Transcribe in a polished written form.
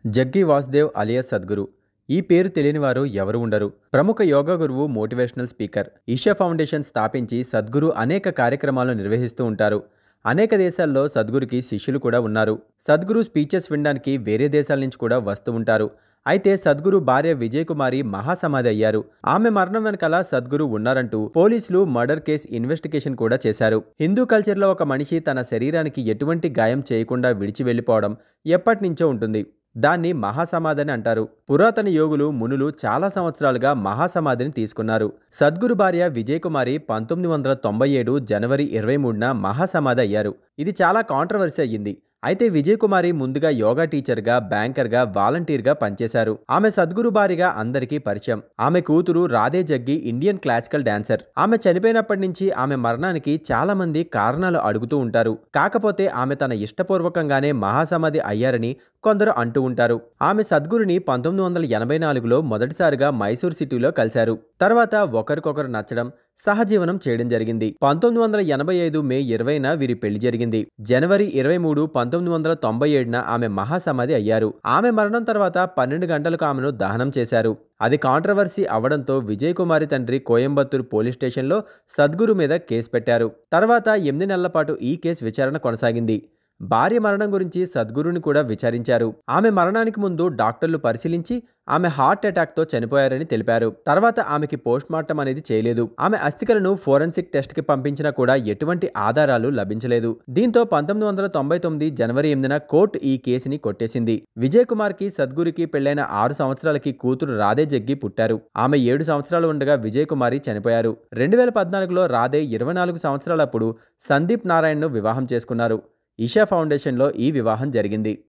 Jaggi Vasudev alias Sadhguru. ఈ పేరు తెలియని వారు ఎవరు ఉండరు. ప్రముఖ యోగా గురువు, మోటివేషనల్ స్పీకర్. ఈషా ఫౌండేషన్ స్థాపించి సద్గురు అనేక కార్యక్రమాలు నిర్వహిస్తూ ఉంటారు. అనేక దేశాల్లో సద్గురుకి శిష్యులు కూడా ఉన్నారు. సద్గురు స్పీచెస్ వినడానికి వేరే దేశాల నుంచి కూడా వస్తూ ఉంటారు. అయితే సద్గురు భార్య విజయ్ కుమారి మహాసమాధి అయ్యారు. ఆమె మరణం వెనకాల సద్గురు ఉన్నారంటూ పోలీసులు మర్డర్ కేసు ఇన్వెస్టిగేషన్ కూడా చేశారు. హిందూ కల్చర్లో ఒక మనిషి తన శరీరానికి ఎటువంటి గాయం చేయకుండా విడిచి వెళ్లిపోవడం ఎప్పటినుంచో ఉంటుంది. దాన్ని మహాసమాధిని అంటారు. పురాతన యోగులు, మునులు చాలా సంవత్సరాలుగా మహాసమాధిని తీసుకున్నారు. సద్గురు భార్య విజయ్ కుమారి 1997 జనవరి 23న మహాసమాధి అయ్యారు. ఇది చాలా కాంట్రవర్సీ అయ్యింది. అయితే విజయ్ కుమారి ముందుగా యోగా టీచర్గా, బ్యాంకర్గా, వాలంటీర్గా పనిచేశారు. ఆమె సద్గురు భార్యగా అందరికీ పరిచయం. ఆమె కూతురు Radhe Jaggi Indian classical dancer. ఆమె చనిపోయినప్పటి నుంచి ఆమె మరణానికి చాలా మంది కారణాలు అడుగుతూ ఉంటారు. కాకపోతే ఆమె తన ఇష్టపూర్వకంగానే మహాసమాధి అయ్యారని కొందరు అంటూ ఉంటారు. ఆమె సద్గురుని 1984లో మొదటిసారిగా మైసూర్ సిటీలో కలిశారు. తర్వాత ఒకరికొకరు నచ్చడం, సహజీవనం చేయడం జరిగింది. 1985 మే 20న వీరి పెళ్లి జరిగింది. జనవరి 23, 1997న ఆమె మహాసమాధి అయ్యారు. ఆమె మరణం తర్వాత 12 గంటలకు ఆమెను దహనం చేశారు. అది కాంట్రవర్సీ అవడంతో విజయ్ కుమారి తండ్రి కోయంబత్తూర్ పోలీస్ స్టేషన్లో సద్గురు మీద కేసు పెట్టారు. తర్వాత 8 నెలల పాటు ఈ కేసు విచారణ కొనసాగింది. భార్య మరణం గురించి సద్గురుని కూడా విచారించారు. ఆమె మరణానికి ముందు డాక్టర్లు పరిశీలించి ఆమె హార్ట్ అటాక్తో చనిపోయారని తెలిపారు. తర్వాత ఆమెకి పోస్ట్ మార్టం అనేది చేయలేదు. ఆమె అస్థికలను ఫోరెన్సిక్ టెస్ట్ కి పంపించినా కూడా ఎటువంటి ఆధారాలు లభించలేదు. దీంతో 1999 జనవరి 8న కోర్టు ఈ కేసుని కొట్టేసింది. విజయ్ కుమార్ కి సద్గురుకి పెళ్లైన 6 సంవత్సరాలకి కూతురు రాధే జగ్గి పుట్టారు. ఆమె 7 సంవత్సరాలు ఉండగా విజయ్ కుమారి చనిపోయారు. 2014లో రాధే 24 సంవత్సరాలప్పుడు సందీప్ నారాయణ్ను వివాహం చేసుకున్నారు. ఈషా ఫౌండేషన్లో ఈ వివాహం జరిగింది.